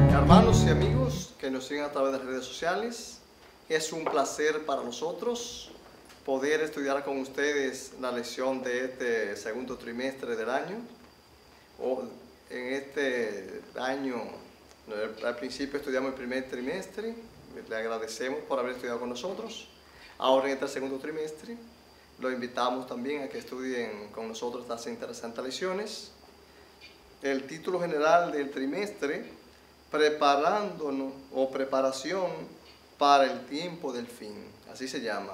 Hermanos y amigos que nos siguen a través de las redes sociales, es un placer para nosotros poder estudiar con ustedes la lección de este segundo trimestre del año. En este año, al principio estudiamos el primer trimestre, le agradecemos por haber estudiado con nosotros. Ahora en este segundo trimestre, lo invitamos también a que estudien con nosotros estas interesantes lecciones. El título general del trimestre, preparándonos o preparación para el tiempo del fin, así se llama.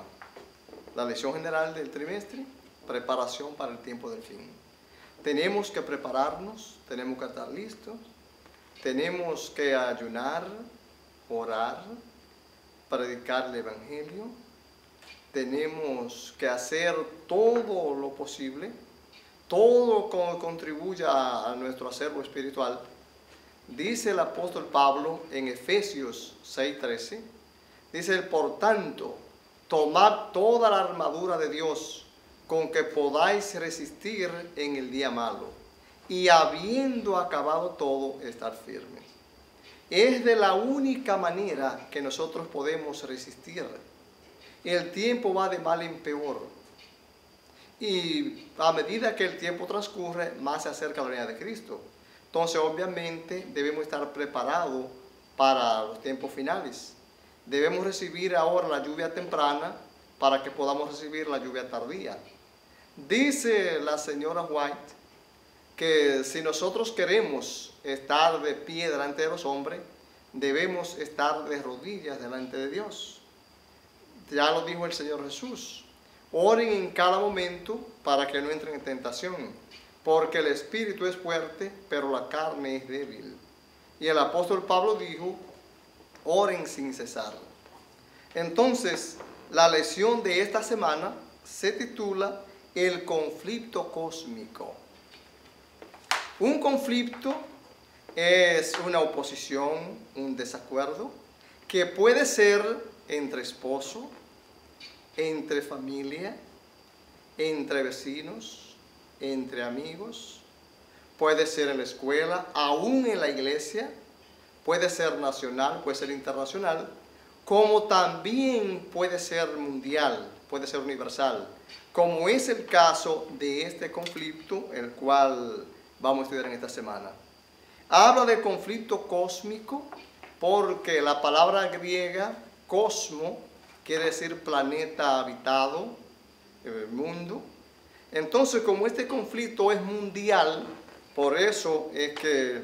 La lección general del trimestre, preparación para el tiempo del fin. Tenemos que prepararnos, tenemos que estar listos, tenemos que ayunar, orar, predicar el Evangelio, tenemos que hacer todo lo posible, todo lo que contribuya a nuestro acervo espiritual. Dice el apóstol Pablo en Efesios 6:13, dice: por tanto, tomad toda la armadura de Dios, con que podáis resistir en el día malo, y habiendo acabado todo, estar firmes. Es de la única manera que nosotros podemos resistir. El tiempo va de mal en peor, y a medida que el tiempo transcurre, más se acerca la venida de Cristo. Entonces, obviamente, debemos estar preparados para los tiempos finales. Debemos recibir ahora la lluvia temprana para que podamos recibir la lluvia tardía. Dice la señora White que si nosotros queremos estar de pie delante de los hombres, debemos estar de rodillas delante de Dios. Ya lo dijo el Señor Jesús: oren en cada momento para que no entren en tentación, porque el espíritu es fuerte, pero la carne es débil. Y el apóstol Pablo dijo: oren sin cesar. Entonces, la lección de esta semana se titula El conflicto cósmico. Un conflicto es una oposición, un desacuerdo, que puede ser entre esposo, entre familia, entre vecinos, entre amigos, puede ser en la escuela, aún en la iglesia, puede ser nacional, puede ser internacional, como también puede ser mundial, puede ser universal, como es el caso de este conflicto, el cual vamos a estudiar en esta semana. Habla de conflicto cósmico porque la palabra griega cosmo quiere decir planeta habitado, mundo. Entonces, como este conflicto es mundial, por eso es que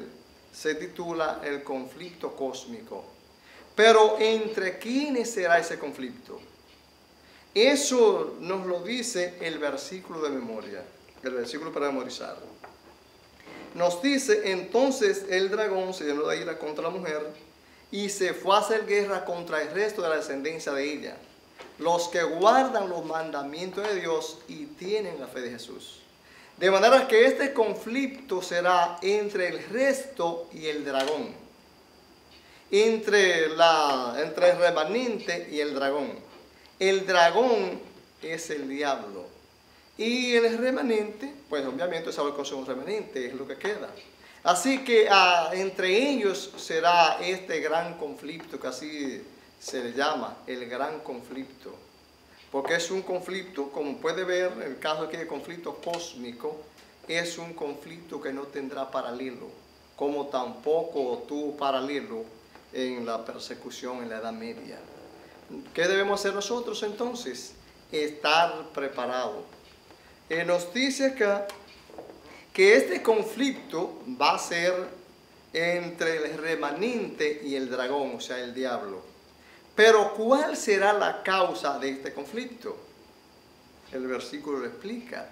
se titula el conflicto cósmico. Pero ¿entre quiénes será ese conflicto? Eso nos lo dice el versículo de memoria, el versículo para memorizar. Nos dice: entonces el dragón se llenó de ira contra la mujer y se fue a hacer guerra contra el resto de la descendencia de ella, los que guardan los mandamientos de Dios y tienen la fe de Jesús. De manera que este conflicto será entre el resto y el dragón, entre el remanente y el dragón. El dragón es el diablo, y el remanente, pues obviamente sabe que es un remanente, es lo que queda. Así que entre ellos será este gran conflicto, que así se le llama, el gran conflicto. Porque es un conflicto, como puede ver, en el caso aquí de conflicto cósmico, es un conflicto que no tendrá paralelo, como tampoco tuvo paralelo en la persecución en la Edad Media. ¿Qué debemos hacer nosotros entonces? Estar preparados. Nos dice acá que este conflicto va a ser entre el remanente y el dragón, o sea, el diablo. Pero ¿cuál será la causa de este conflicto? El versículo lo explica.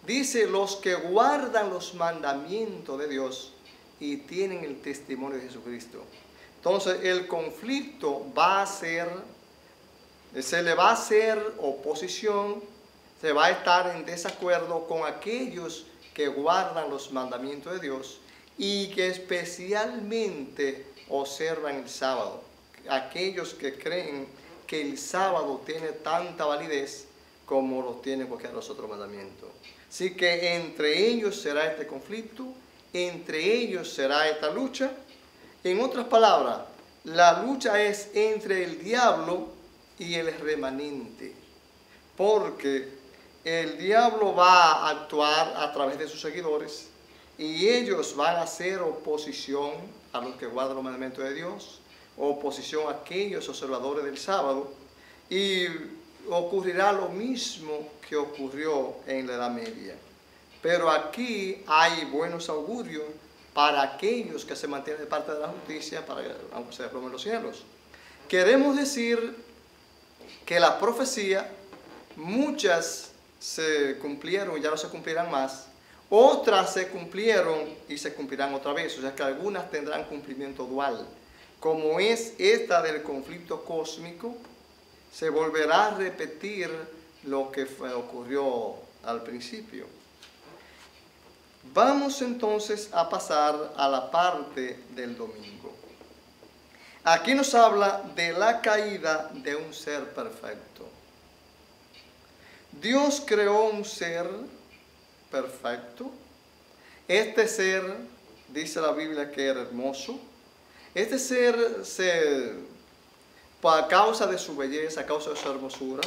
Dice: los que guardan los mandamientos de Dios y tienen el testimonio de Jesucristo. Entonces el conflicto va a ser, se le va a hacer oposición, se va a estar en desacuerdo con aquellos que guardan los mandamientos de Dios y que especialmente observan el sábado. Aquellos que creen que el sábado tiene tanta validez como lo tiene cualquier otro mandamiento. Así que entre ellos será este conflicto entre ellos será esta lucha. En otras palabras, la lucha es entre el diablo y el remanente, porque el diablo va a actuar a través de sus seguidores y ellos van a hacer oposición a los que guardan los mandamientos de Dios, oposición a aquellos observadores del sábado, y ocurrirá lo mismo que ocurrió en la Edad Media. Pero aquí hay buenos augurios para aquellos que se mantienen de parte de la justicia, para aunque se desplomen los cielos. Queremos decir que la profecía, muchas se cumplieron y ya no se cumplirán más, otras se cumplieron y se cumplirán otra vez, o sea que algunas tendrán cumplimiento dual, como es esta del conflicto cósmico. Se volverá a repetir lo que ocurrió al principio. Vamos entonces a pasar a la parte del domingo. Aquí nos habla de la caída de un ser perfecto. Dios creó un ser perfecto. Este ser, dice la Biblia, que era hermoso. Este ser, a causa de su belleza, a causa de su hermosura,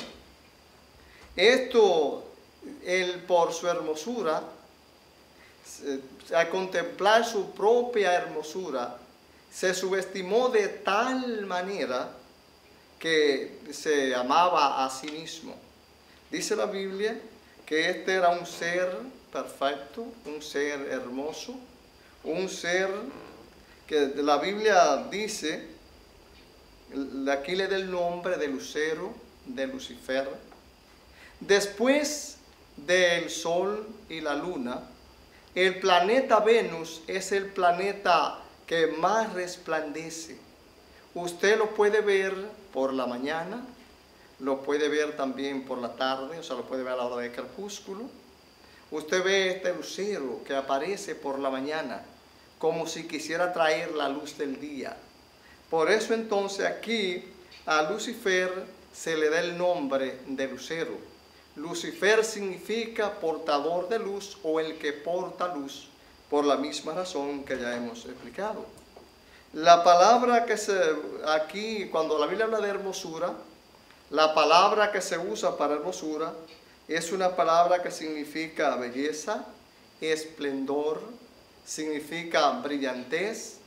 por su hermosura, al contemplar su propia hermosura, se subestimó de tal manera que se amaba a sí mismo. Dice la Biblia que este era un ser perfecto, un ser hermoso, un ser que la Biblia dice, aquí le da el nombre de Lucero, de Lucifer. Después del Sol y la Luna, el planeta Venus es el planeta que más resplandece. Usted lo puede ver por la mañana, lo puede ver también por la tarde, o sea, lo puede ver a la hora del crepúsculo. Usted ve este lucero que aparece por la mañana, como si quisiera traer la luz del día. Por eso entonces aquí a Lucifer se le da el nombre de lucero. Lucifer significa portador de luz o el que porta luz, por la misma razón que ya hemos explicado. La palabra que aquí, cuando la Biblia habla de hermosura, la palabra que se usa para hermosura es una palabra que significa belleza, esplendor, significa brillantez,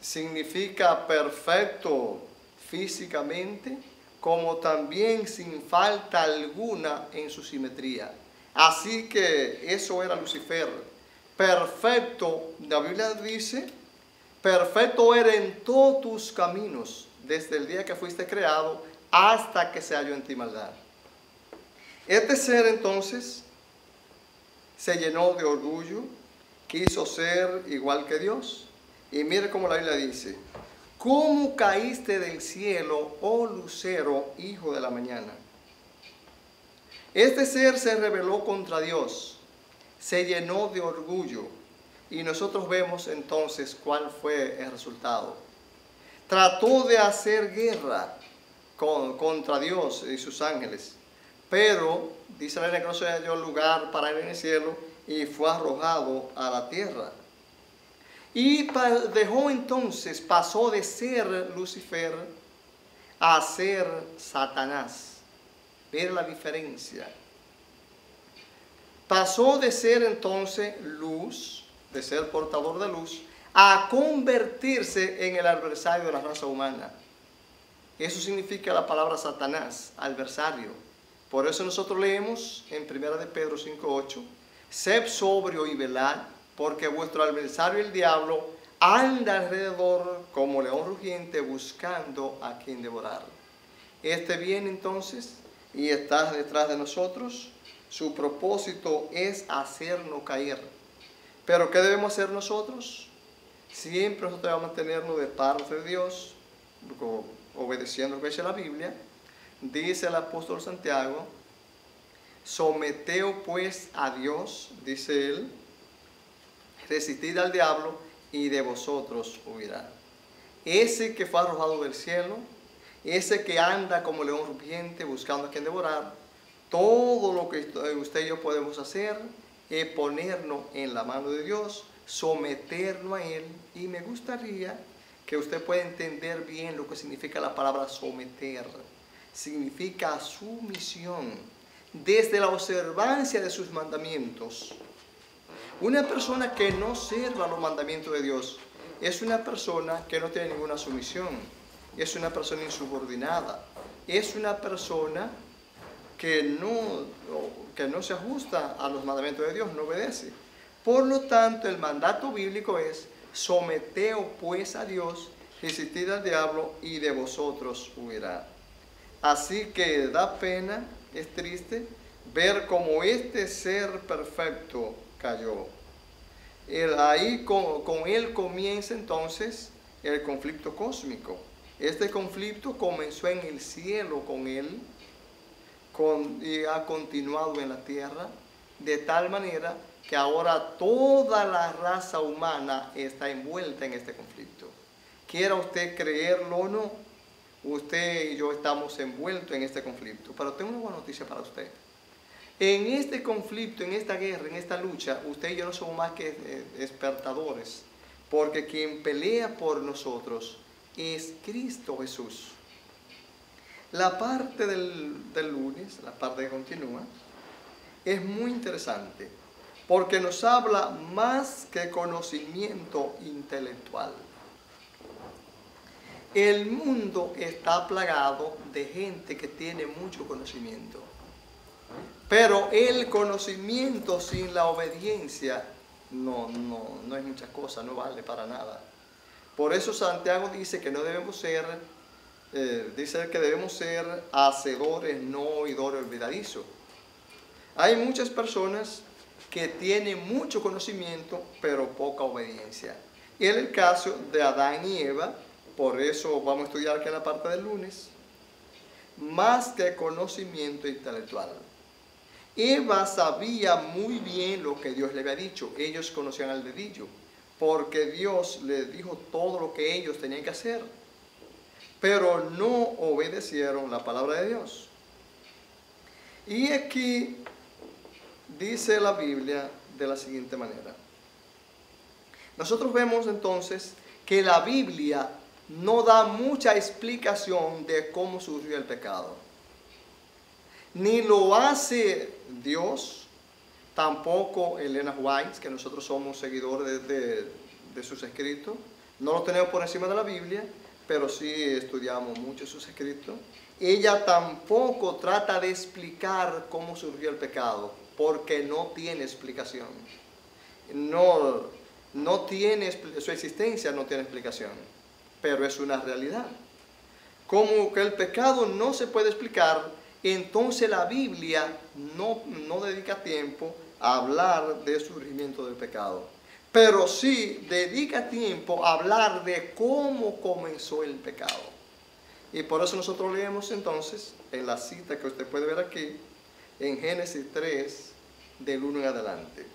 significa perfecto físicamente, como también sin falta alguna en su simetría. Así que eso era Lucifer. Perfecto, la Biblia dice, perfecto era en todos tus caminos, desde el día que fuiste creado hasta que se halló en ti maldad. Este ser entonces se llenó de orgullo, quiso ser igual que Dios. Y mire cómo la Biblia dice: ¿cómo caíste del cielo, oh lucero, hijo de la mañana? Este ser se rebeló contra Dios, se llenó de orgullo, y nosotros vemos entonces cuál fue el resultado. Trató de hacer guerra contra Dios y sus ángeles, pero dice la Biblia que no se halló lugar para él en el cielo y fue arrojado a la tierra. Y dejó entonces, pasó de ser Lucifer a ser Satanás. Ver la diferencia. Pasó de ser entonces luz, de ser portador de luz, a convertirse en el adversario de la raza humana. Eso significa la palabra Satanás, adversario. Por eso nosotros leemos en 1 de Pedro 5:8, sed sobrio y velad, porque vuestro adversario el diablo anda alrededor como león rugiente buscando a quien devorar. Este viene entonces y está detrás de nosotros. Su propósito es hacernos caer. Pero ¿qué debemos hacer nosotros? Siempre nosotros debemos mantenernos de parte de Dios, obedeciendo lo que dice la Biblia. Dice el apóstol Santiago: someteos pues a Dios, dice él, resistid al diablo y de vosotros huirá. Ese que fue arrojado del cielo, ese que anda como león rugiente buscando a quien devorar, todo lo que usted y yo podemos hacer es ponernos en la mano de Dios, someternos a Él. Y me gustaría que usted pueda entender bien lo que significa la palabra someter. Significa sumisión, desde la observancia de sus mandamientos. Una persona que no observa los mandamientos de Dios es una persona que no tiene ninguna sumisión, es una persona insubordinada, es una persona que no se ajusta a los mandamientos de Dios, no obedece. Por lo tanto, el mandato bíblico es: someteos pues a Dios, resistid al diablo y de vosotros huirá. Así que da pena, es triste, ver cómo este ser perfecto cayó. Ahí con él comienza entonces el conflicto cósmico. Este conflicto comenzó en el cielo con él y ha continuado en la tierra, de tal manera que ahora toda la raza humana está envuelta en este conflicto. Quiera usted creerlo o no, usted y yo estamos envueltos en este conflicto. Pero tengo una buena noticia para usted. En este conflicto, en esta guerra, en esta lucha, usted y yo no somos más que espectadores, porque quien pelea por nosotros es Cristo Jesús. La parte del lunes, la parte que continúa, es muy interesante, porque nos habla más que conocimiento intelectual. El mundo está plagado de gente que tiene mucho conocimiento. Pero el conocimiento sin la obediencia no es muchas cosas, no vale para nada. Por eso Santiago dice que no debemos ser, dice que debemos ser hacedores, no oidores olvidadizos. Hay muchas personas que tienen mucho conocimiento, pero poca obediencia. Y en el caso de Adán y Eva, por eso vamos a estudiar aquí en la parte del lunes, más que conocimiento intelectual. Eva sabía muy bien lo que Dios le había dicho. Ellos conocían al dedillo, porque Dios les dijo todo lo que ellos tenían que hacer, pero no obedecieron la palabra de Dios. Y aquí dice la Biblia de la siguiente manera. Nosotros vemos entonces que la Biblia no da mucha explicación de cómo surgió el pecado. Ni lo hace Dios, tampoco Elena White, que nosotros somos seguidores de sus escritos. No lo tenemos por encima de la Biblia, pero sí estudiamos mucho sus escritos. Ella tampoco trata de explicar cómo surgió el pecado, porque no tiene explicación. No tiene, su existencia no tiene explicación, pero es una realidad. Como que el pecado no se puede explicar, entonces la Biblia no dedica tiempo a hablar del surgimiento del pecado, pero sí dedica tiempo a hablar de cómo comenzó el pecado. Y por eso nosotros leemos entonces en la cita que usted puede ver aquí, en Génesis 3, del 1 en adelante.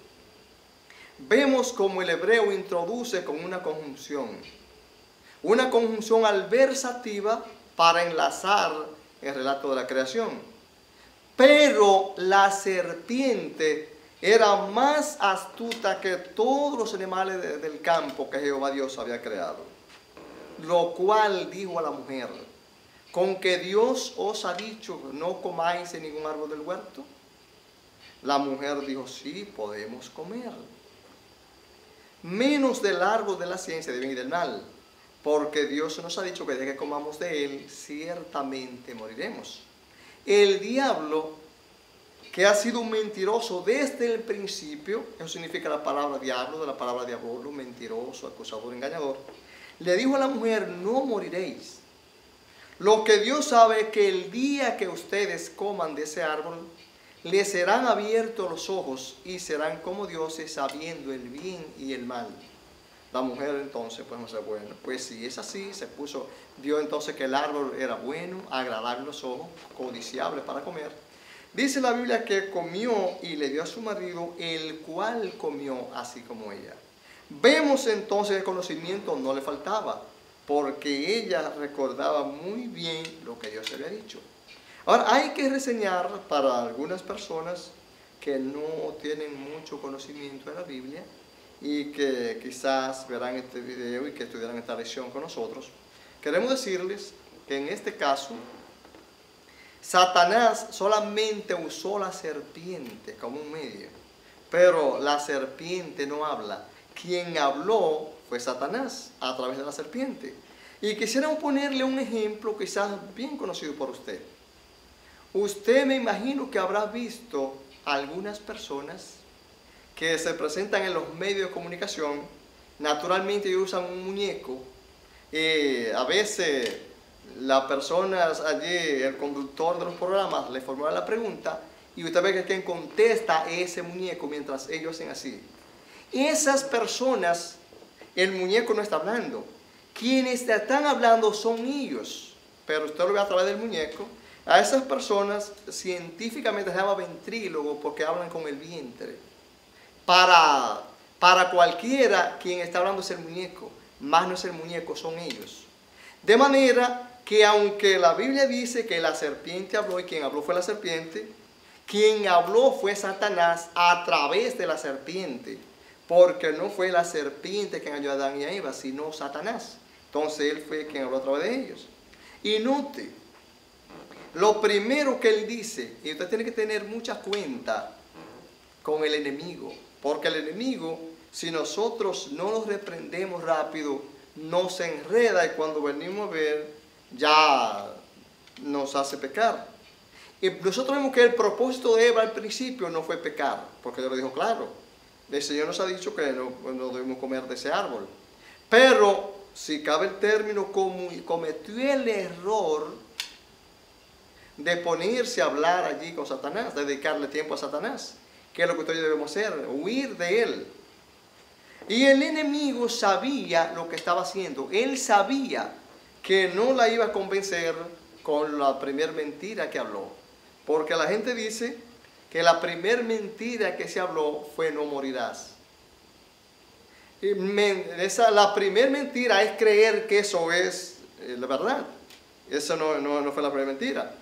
Vemos cómo el hebreo introduce con una conjunción adversativa para enlazar el relato de la creación. Pero la serpiente era más astuta que todos los animales del campo que Jehová Dios había creado. Lo cual dijo a la mujer: ¿con que Dios os ha dicho no comáis en ningún árbol del huerto? La mujer dijo: sí, podemos comer, menos del árbol de la ciencia del bien y del mal, porque Dios nos ha dicho que desde que comamos de él, ciertamente moriremos. El diablo, que ha sido un mentiroso desde el principio, eso significa la palabra diablo, de la palabra diabolo, mentiroso, acusador, engañador, le dijo a la mujer: no moriréis. Lo que Dios sabe es que el día que ustedes coman de ese árbol, les serán abiertos los ojos y serán como dioses, sabiendo el bien y el mal. La mujer entonces, pues no sé, bueno, pues si es así, vio entonces que el árbol era bueno, agradable a los ojos, codiciable para comer. Dice la Biblia que comió y le dio a su marido, el cual comió así como ella. Vemos entonces que el conocimiento no le faltaba, porque ella recordaba muy bien lo que Dios le había dicho. Ahora, hay que reseñar para algunas personas que no tienen mucho conocimiento de la Biblia, y que quizás verán este video y que estudiarán esta lección con nosotros, queremos decirles que en este caso Satanás solamente usó la serpiente como un medio, pero la serpiente no habla. Quien habló fue Satanás a través de la serpiente. Y quisiéramos ponerle un ejemplo quizás bien conocido por usted. Usted me imagino que habrá visto algunas personas que se presentan en los medios de comunicación. Naturalmente ellos usan un muñeco. A veces las personas allí, el conductor de los programas, le formula la pregunta y usted ve que quien contesta es ese muñeco mientras ellos hacen así. Esas personas, el muñeco no está hablando. Quienes están hablando son ellos, pero usted lo ve a través del muñeco. A esas personas científicamente se llama ventrílogo porque hablan con el vientre. Para cualquiera, quien está hablando es el muñeco, más no es el muñeco, son ellos. De manera que aunque la Biblia dice que la serpiente habló y quien habló fue la serpiente, quien habló fue Satanás a través de la serpiente, porque no fue la serpiente quien halló a Adán y a Eva, sino Satanás. Entonces él fue quien habló a través de ellos. Y note, lo primero que él dice, y usted tiene que tener mucha cuenta con el enemigo, porque el enemigo, si nosotros no lo reprendemos rápido, nos enreda y cuando venimos a ver, ya nos hace pecar. Y nosotros vemos que el propósito de Eva al principio no fue pecar, porque Dios lo dijo claro. El Señor nos ha dicho que no debemos comer de ese árbol. Pero, si cabe el término, cometió el error de ponerse a hablar allí con Satanás, dedicarle tiempo a Satanás. ¿Qué es lo que nosotros debemos hacer? Huir de él. Y el enemigo sabía lo que estaba haciendo. Él sabía que no la iba a convencer con la primera mentira que habló. Porque la gente dice que la primera mentira que se habló fue no morirás. La primera mentira es creer que eso es la verdad. Eso no fue la primera mentira.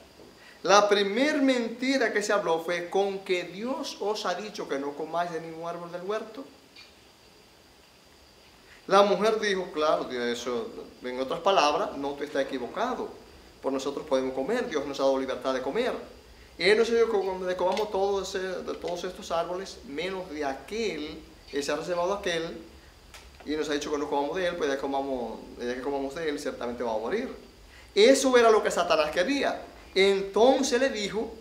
La primera mentira que se habló fue con que Dios os ha dicho que no comáis de ningún árbol del huerto. La mujer dijo, claro, eso, en otras palabras, no, tú estás equivocado. Por nosotros podemos comer, Dios nos ha dado libertad de comer. Él nos ha dicho que comamos de todos estos árboles, menos de aquel, Él se ha reservado aquel, y nos ha dicho que no comamos de él, pues ya que comamos de él, ciertamente vamos a morir. Eso era lo que Satanás quería. Entonces le dijo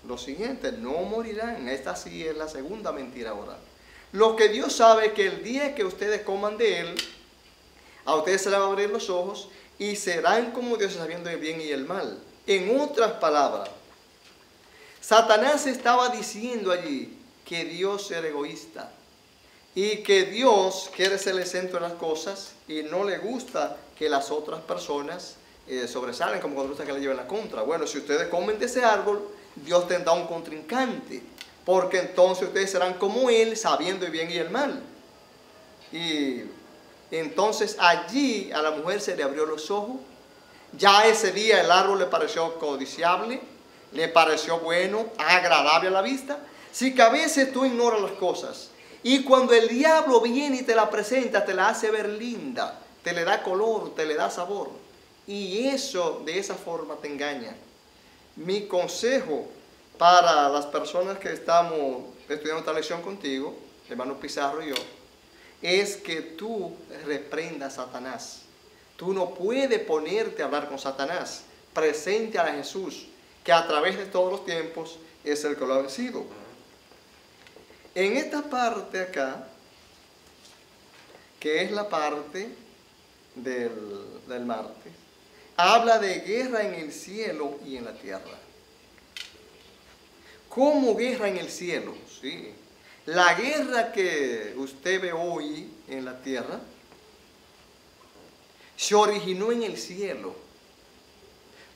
lo siguiente, no morirán. Esta sí es la segunda mentira ahora. Lo que Dios sabe es que el día que ustedes coman de él, a ustedes se les va a abrir los ojos y serán como Dios sabiendo el bien y el mal. En otras palabras, Satanás estaba diciendo allí que Dios era egoísta y que Dios quiere ser el centro de las cosas y no le gusta que las otras personas sobresalen, como cuando gusta que le lleven la contra. Bueno, si ustedes comen de ese árbol, Dios tendrá un contrincante, porque entonces ustedes serán como Él, sabiendo el bien y el mal. Y entonces allí a la mujer se le abrió los ojos. Ya ese día el árbol le pareció codiciable, le pareció bueno, agradable a la vista. Si que a veces tú ignoras las cosas y cuando el diablo viene y te la presenta, te la hace ver linda, te le da color, te le da sabor, y eso de esa forma te engaña. Mi consejo para las personas que estamos estudiando esta lección contigo, hermano Pizarro y yo, es que tú reprendas a Satanás. Tú no puedes ponerte a hablar con Satanás. Presente a Jesús, que a través de todos los tiempos es el que lo ha vencido. En esta parte acá, que es la parte del martes, habla de guerra en el cielo y en la tierra. ¿Cómo guerra en el cielo? Sí. La guerra que usted ve hoy en la tierra se originó en el cielo.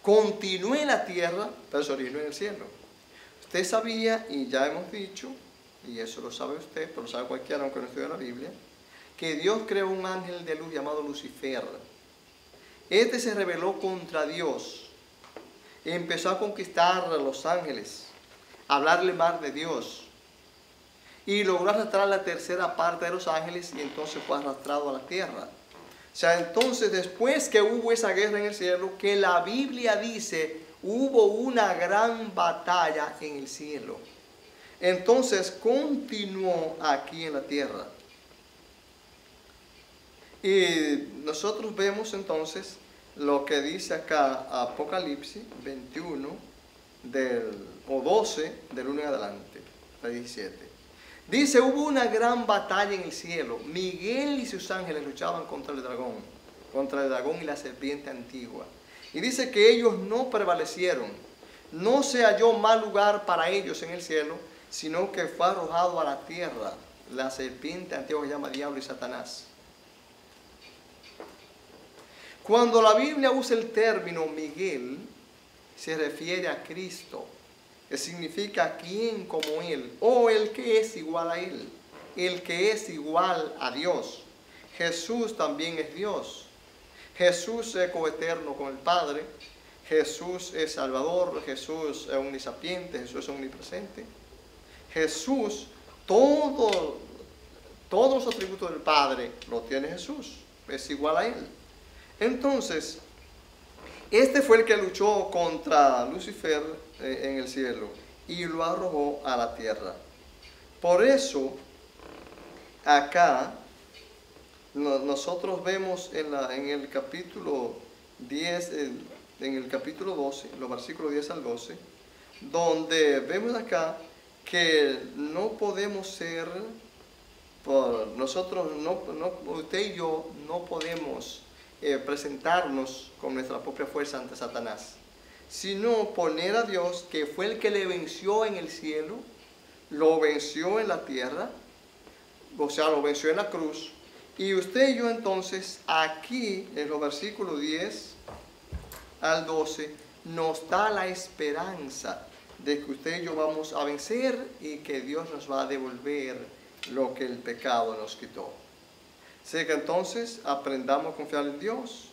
Continuó en la tierra, pero se originó en el cielo. Usted sabía, y ya hemos dicho, y eso lo sabe usted, pero lo sabe cualquiera aunque no estudie la Biblia, que Dios creó un ángel de luz llamado Lucifer. Este se rebeló contra Dios, empezó a conquistar a los ángeles, a hablarle mal de Dios. y logró arrastrar la tercera parte de los ángeles y entonces fue arrastrado a la tierra. O sea, entonces después que hubo esa guerra en el cielo, que la Biblia dice, hubo una gran batalla en el cielo. Entonces continuó aquí en la tierra. Y nosotros vemos entonces lo que dice acá Apocalipsis 21 o 12 del 1 en adelante, hasta 17. Dice, hubo una gran batalla en el cielo. Miguel y sus ángeles luchaban contra el dragón y la serpiente antigua. Y dice que ellos no prevalecieron. No se halló mal lugar para ellos en el cielo, sino que fue arrojado a la tierra. La serpiente antigua se llama Diablo y Satanás. Cuando la Biblia usa el término Miguel, se refiere a Cristo, que significa quien como Él, o el que es igual a Él, el que es igual a Dios. Jesús también es Dios. Jesús es coeterno con el Padre. Jesús es Salvador. Jesús es omnisapiente. Jesús es omnipresente. Jesús, todos los atributos del Padre lo tiene Jesús. Es igual a Él. Entonces, este fue el que luchó contra Lucifer en el cielo y lo arrojó a la tierra. Por eso, acá, nosotros vemos en el capítulo 10, en el capítulo 12, los versículos 10 al 12, donde vemos acá que no podemos ser, usted y yo no podemos presentarnos con nuestra propia fuerza ante Satanás, sino poner a Dios, que fue el que le venció en el cielo, lo venció en la tierra, o sea, lo venció en la cruz. Y usted y yo entonces, aquí en los versículos 10 al 12, nos da la esperanza de que usted y yo vamos a vencer y que Dios nos va a devolver lo que el pecado nos quitó. Así que entonces aprendamos a confiar en Dios,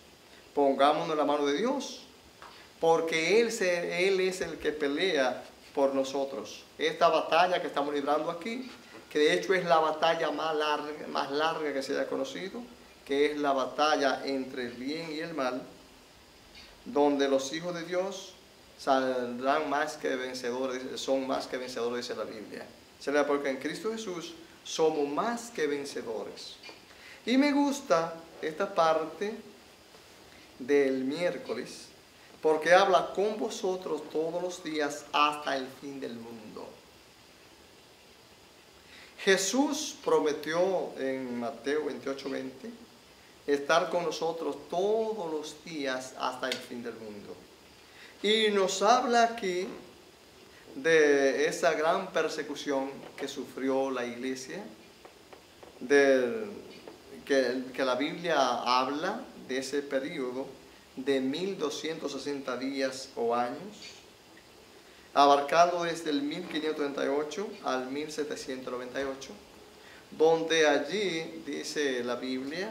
pongámonos en la mano de Dios, porque Él es el que pelea por nosotros. Esta batalla que estamos librando aquí, que de hecho es la batalla más larga que se haya conocido, que es la batalla entre el bien y el mal, donde los hijos de Dios saldrán más que vencedores, son más que vencedores, dice la Biblia. ¿Será? Porque en Cristo Jesús somos más que vencedores. Y me gusta esta parte del miércoles, porque habla con vosotros todos los días hasta el fin del mundo. Jesús prometió en Mateo 28:20 estar con nosotros todos los días hasta el fin del mundo. Y nos habla aquí de esa gran persecución que sufrió la iglesia, que la Biblia habla de ese periodo de 1260 días o años, abarcando desde el 1538 al 1798, donde allí dice la Biblia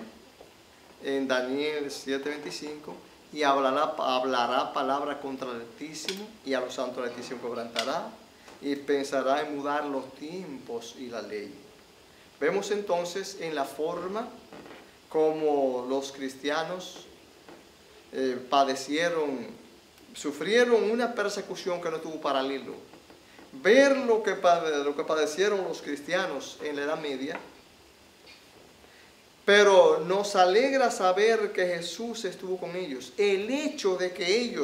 en Daniel 7:25, y hablará palabra contra el Altísimo, y a los santos del Altísimo quebrantará, y pensará en mudar los tiempos y la ley. Vemos entonces en la forma como los cristianos sufrieron una persecución que no tuvo paralelo. Ver lo que padecieron los cristianos en la Edad Media, pero nos alegra saber que Jesús estuvo con ellos. El hecho de que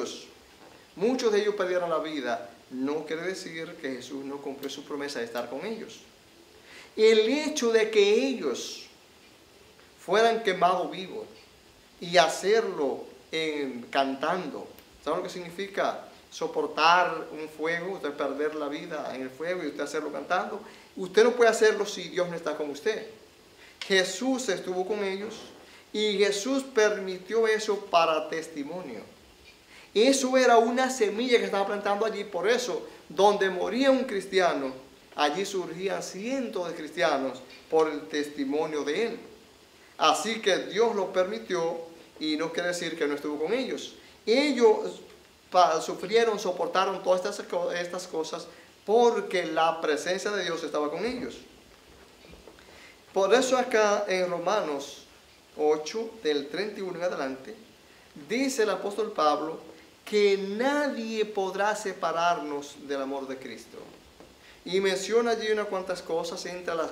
muchos de ellos perdieron la vida, no quiere decir que Jesús no cumplió su promesa de estar con ellos. El hecho de que ellos fueran quemados vivos y hacerlo cantando. ¿Saben lo que significa soportar un fuego? Usted perder la vida en el fuego y usted hacerlo cantando. Usted no puede hacerlo si Dios no está con usted. Jesús estuvo con ellos y Jesús permitió eso para testimonio. Eso era una semilla que estaba plantando allí. Por eso, donde moría un cristiano, allí surgían cientos de cristianos por el testimonio de él. Así que Dios lo permitió y no quiere decir que no estuvo con ellos. Ellos sufrieron, soportaron todas estas cosas porque la presencia de Dios estaba con ellos. Por eso acá en Romanos 8, del 31 en adelante, dice el apóstol Pablo que nadie podrá separarnos del amor de Cristo. Y menciona allí unas cuantas cosas, entre las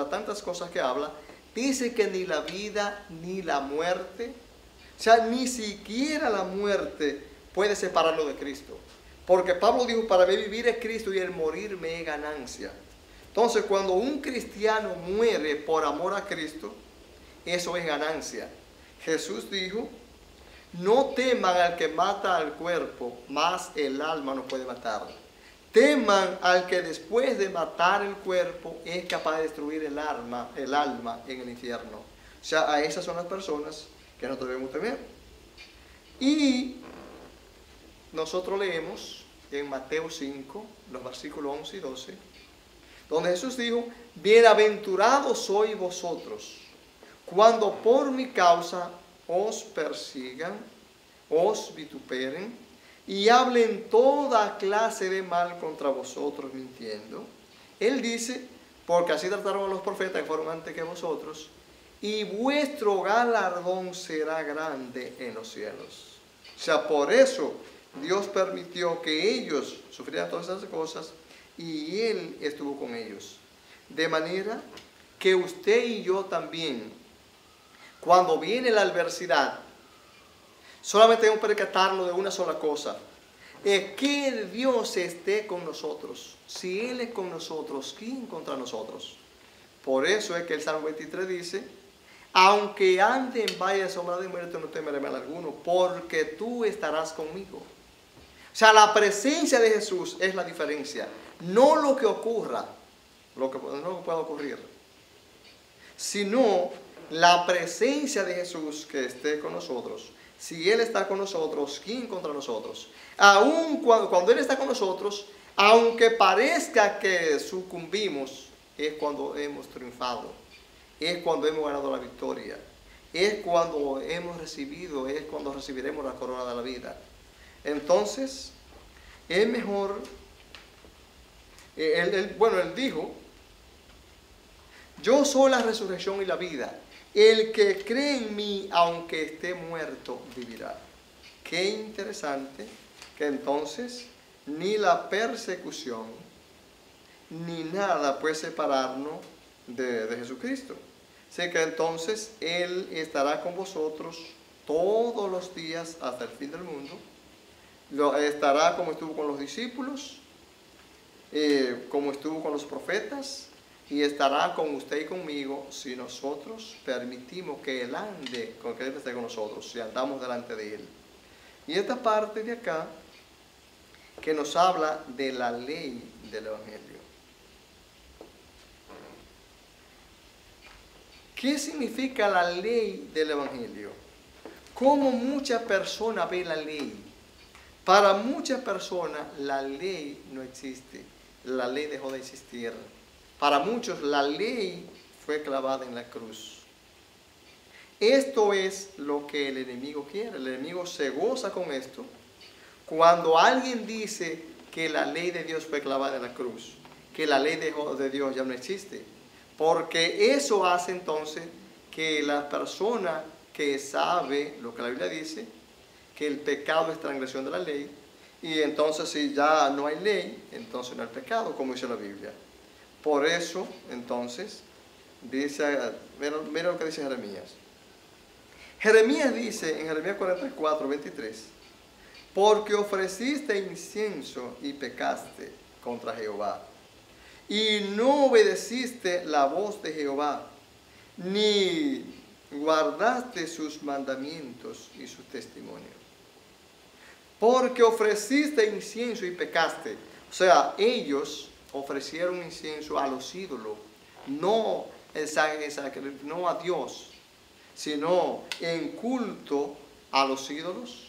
tantas cosas que habla, dice que ni la vida ni la muerte, o sea, ni siquiera la muerte puede separarlo de Cristo. Porque Pablo dijo, para mí vivir es Cristo y el morir me es ganancia. Entonces, cuando un cristiano muere por amor a Cristo, eso es ganancia. Jesús dijo, no teman al que mata al cuerpo, mas el alma no puede matarlo. Teman al que después de matar el cuerpo es capaz de destruir el alma en el infierno. O sea, a esas son las personas que no debemos temer. Y nosotros leemos en Mateo 5, los versículos 11 y 12, donde Jesús dijo, bienaventurados sois vosotros, cuando por mi causa os persigan, os vituperen, y hablen toda clase de mal contra vosotros mintiendo. Él dice, porque así trataron a los profetas que fueron antes que vosotros, y vuestro galardón será grande en los cielos. O sea, por eso Dios permitió que ellos sufrieran todas esas cosas, y Él estuvo con ellos. De manera que usted y yo también, cuando viene la adversidad, solamente debemos percatarnos de una sola cosa, es que Dios esté con nosotros. Si Él es con nosotros, ¿quién contra nosotros? Por eso es que el Salmo 23 dice, aunque ande en valle de sombra de muerte, no temeré mal alguno, porque tú estarás conmigo. O sea, la presencia de Jesús es la diferencia. No lo que ocurra, no lo que pueda ocurrir, sino la presencia de Jesús que esté con nosotros. Si Él está con nosotros, ¿quién contra nosotros? Aun cuando Él está con nosotros, aunque parezca que sucumbimos, es cuando hemos triunfado, es cuando hemos ganado la victoria, es cuando es cuando recibiremos la corona de la vida. Entonces, es mejor, Él dijo, yo soy la resurrección y la vida. El que cree en mí, aunque esté muerto, vivirá. Qué interesante que entonces ni la persecución ni nada puede separarnos de Jesucristo. Sé que entonces Él estará con vosotros todos los días hasta el fin del mundo. Estará como estuvo con los discípulos, como estuvo con los profetas, y estará con usted y conmigo si nosotros permitimos que Él ande, que Él esté con nosotros, si andamos delante de Él. Y esta parte de acá, que nos habla de la ley del Evangelio. ¿Qué significa la ley del Evangelio? ¿Cómo muchas personas ven la ley? Para muchas personas la ley no existe, la ley dejó de existir. Para muchos la ley fue clavada en la cruz. Esto es lo que el enemigo quiere. El enemigo se goza con esto. Cuando alguien dice que la ley de Dios fue clavada en la cruz, que la ley de Dios ya no existe. Porque eso hace entonces que la persona que sabe lo que la Biblia dice, que el pecado es transgresión de la ley, y entonces si ya no hay ley, entonces no hay pecado, como dice la Biblia. Por eso, entonces, dice, mira lo que dice Jeremías. Jeremías dice en Jeremías 44, 23, porque ofreciste incienso y pecaste contra Jehová, y no obedeciste la voz de Jehová, ni guardaste sus mandamientos y sus testimonios. Porque ofreciste incienso y pecaste. O sea, ellos ofrecieron incienso a los ídolos, no a Dios, sino en culto a los ídolos.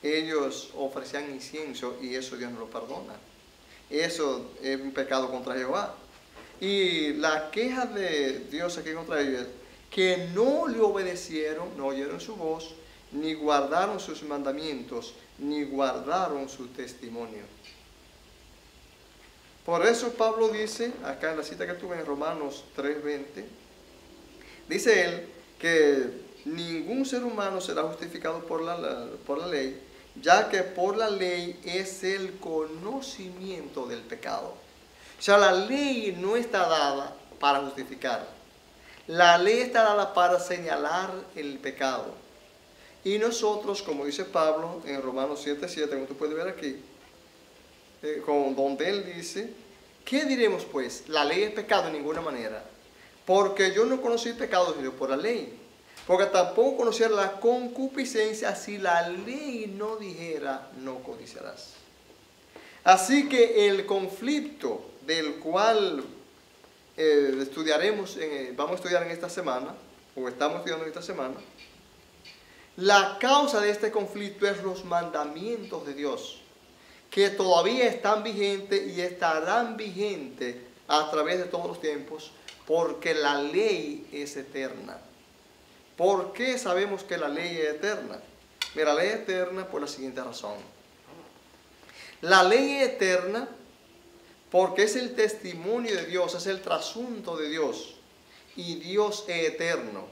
Ellos ofrecían incienso y eso Dios no lo perdona. Eso es un pecado contra Jehová. Y la queja de Dios aquí contra ellos es que no le obedecieron, no oyeron su voz, ni guardaron sus mandamientos, ni guardaron su testimonio. Por eso Pablo dice, acá en la cita que tuve en Romanos 3:20, dice él que ningún ser humano será justificado por la ley, ya que por la ley es el conocimiento del pecado. O sea, la ley no está dada para justificar. La ley está dada para señalar el pecado. Y nosotros, como dice Pablo en Romanos 7:7, como tú puedes ver aquí, donde él dice, ¿qué diremos pues? La ley es pecado en ninguna manera, porque yo no conocí el pecado sino por la ley, porque tampoco conocía la concupiscencia si la ley no dijera no codiciarás. Así que el conflicto del cual vamos a estudiar en esta semana, o estamos estudiando en esta semana, la causa de este conflicto es los mandamientos de Dios, que todavía están vigentes y estarán vigentes a través de todos los tiempos, porque la ley es eterna. ¿Por qué sabemos que la ley es eterna? Mira, la ley es eterna por la siguiente razón. La ley es eterna porque es el testimonio de Dios, es el trasunto de Dios, y Dios es eterno.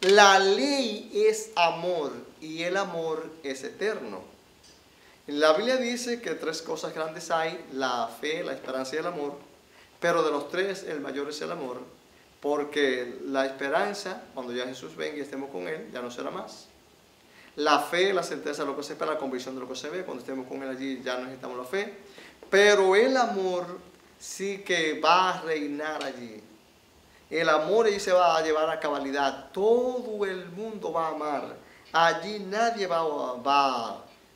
La ley es amor y el amor es eterno. La Biblia dice que 3 cosas grandes hay: la fe, la esperanza y el amor. Pero de los 3, el mayor es el amor, porque la esperanza, cuando ya Jesús venga y estemos con Él, ya no será más. La fe, la certeza de lo que se espera, la convicción de lo que se ve. Cuando estemos con Él allí, ya no necesitamos la fe. Pero el amor sí que va a reinar allí. El amor allí se va a llevar a cabalidad. Todo el mundo va a amar. Allí nadie va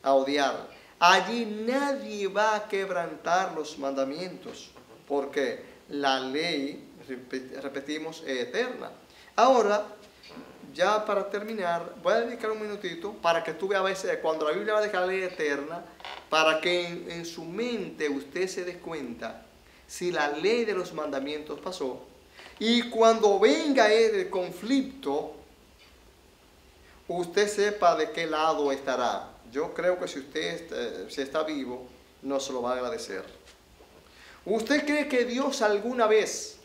a odiar. Allí nadie va a quebrantar los mandamientos, porque la ley, repetimos, es eterna. Ahora, ya para terminar, voy a dedicar un minutito para que tú veas a veces cuando la Biblia va a dejar la ley eterna, para que en su mente usted se dé cuenta si la ley de los mandamientos pasó, y cuando venga el conflicto, usted sepa de qué lado estará. Yo creo que si usted si está vivo, no se lo va a agradecer. ¿Usted cree que Dios alguna vez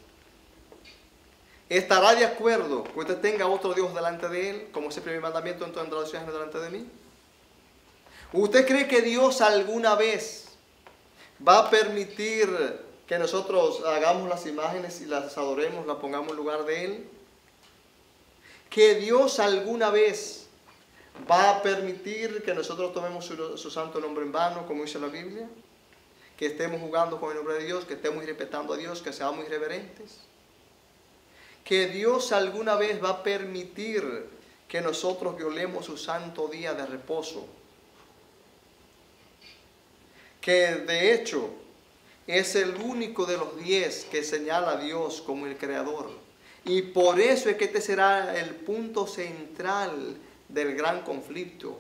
estará de acuerdo que usted tenga otro Dios delante de Él, como ese primer mandamiento, en todas las naciones delante de mí? ¿Usted cree que Dios alguna vez va a permitir que nosotros hagamos las imágenes y las adoremos, las pongamos en lugar de Él? ¿Que Dios alguna vez va a permitir que nosotros tomemos su santo nombre en vano, como dice la Biblia? Que estemos jugando con el nombre de Dios, que estemos irrespetando a Dios, que seamos irreverentes. Que Dios alguna vez va a permitir que nosotros violemos su santo día de reposo. Que de hecho es el único de los 10 que señala a Dios como el Creador. Y por eso es que este será el punto central del gran conflicto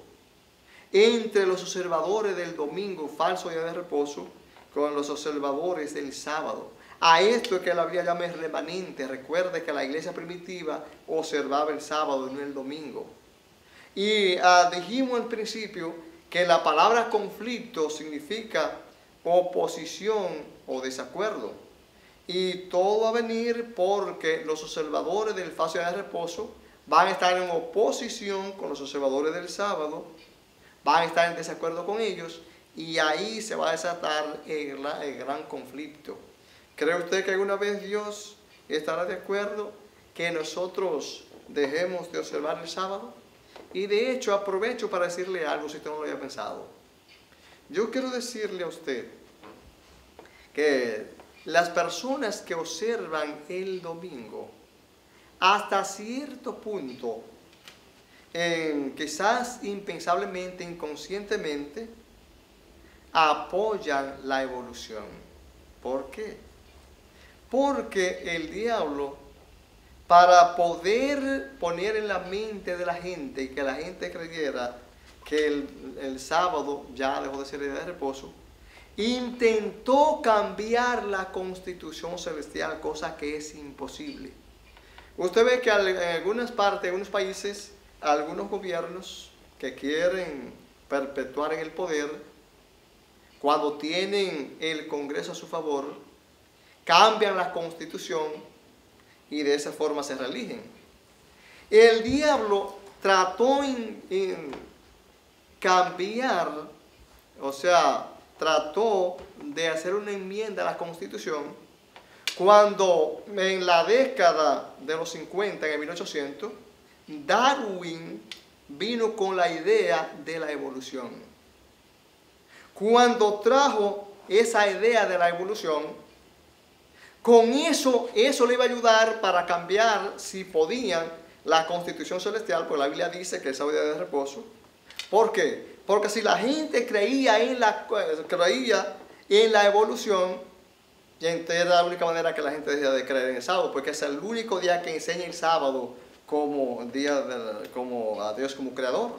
entre los observadores del domingo, falso día de reposo, con los observadores del sábado. A esto es que la Biblia llama el remanente. Recuerde que la iglesia primitiva observaba el sábado y no el domingo. Y dijimos al principio que la palabra conflicto significa oposición o desacuerdo. Y todo va a venir porque los observadores del falso día de reposo van a estar en oposición con los observadores del sábado, van a estar en desacuerdo con ellos, y ahí se va a desatar el gran conflicto. ¿Cree usted que alguna vez Dios estará de acuerdo que nosotros dejemos de observar el sábado? Y de hecho aprovecho para decirle algo si usted no lo había pensado. Yo quiero decirle a usted que las personas que observan el domingo, hasta cierto punto, quizás impensablemente, inconscientemente, apoyan la evolución. ¿Por qué? Porque el diablo, para poder poner en la mente de la gente y que la gente creyera que el sábado ya dejó de ser día de reposo, intentó cambiar la constitución celestial, cosa que es imposible. Usted ve que en algunas partes, en algunos países, algunos gobiernos que quieren perpetuar en el poder, cuando tienen el Congreso a su favor, cambian la constitución y de esa forma se reeligen. El diablo trató en cambiar, o sea, trató de hacer una enmienda a la Constitución cuando en la década de los 50, en el 1800, Darwin vino con la idea de la evolución. Cuando trajo esa idea de la evolución, con eso le iba a ayudar para cambiar, si podían, la Constitución celestial, porque la Biblia dice que es día de reposo. ¿Por qué? Porque si la gente creía en la evolución, ya era la única manera que la gente dejara de creer en el sábado, porque es el único día que enseña el sábado como a Dios como creador.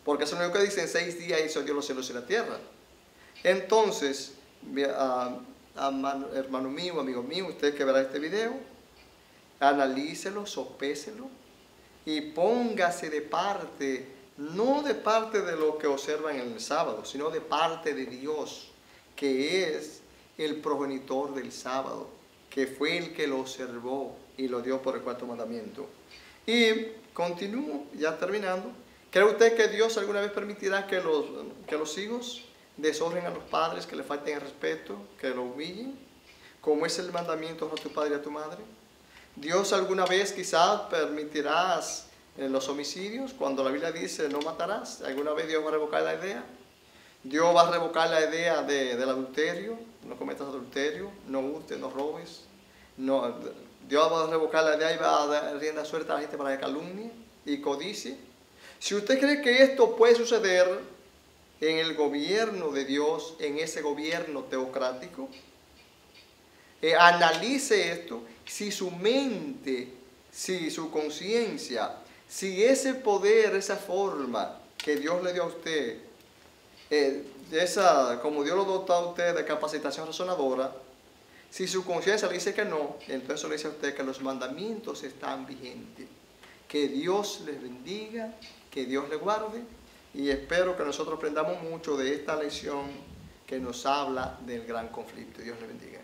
Porque eso es lo único que dice: en 6 días hizo Dios los cielos y la tierra. Entonces, hermano mío, amigo mío, usted que verá este video, analícelo, sopéselo y póngase de parte, no de parte de lo que observan en el sábado, sino de parte de Dios, que es el progenitor del sábado, que fue el que lo observó y lo dio por el cuarto mandamiento. Y continúo, ya terminando. ¿Cree usted que Dios alguna vez permitirá que los hijos deshonren a los padres, que le falten el respeto, que lo humillen, como es el mandamiento a tu padre y a tu madre? Dios alguna vez quizás permitirás los homicidios, cuando la Biblia dice no matarás. ¿Alguna vez Dios va a revocar la idea? Dios va a revocar la idea del adulterio: no cometas adulterio, no hurtes, no robes. No, Dios va a revocar la idea y va a dar rienda suelta a la gente para que calumnie y codicie. Si usted cree que esto puede suceder en el gobierno de Dios, en ese gobierno teocrático, analice esto. Si su mente, si su conciencia, si ese poder, esa forma que Dios le dio a usted, como Dios lo dotó a usted de capacitación razonadora, si su conciencia le dice que no, entonces le dice a usted que los mandamientos están vigentes. Que Dios les bendiga, que Dios les guarde, y espero que nosotros aprendamos mucho de esta lección que nos habla del gran conflicto. Dios les bendiga.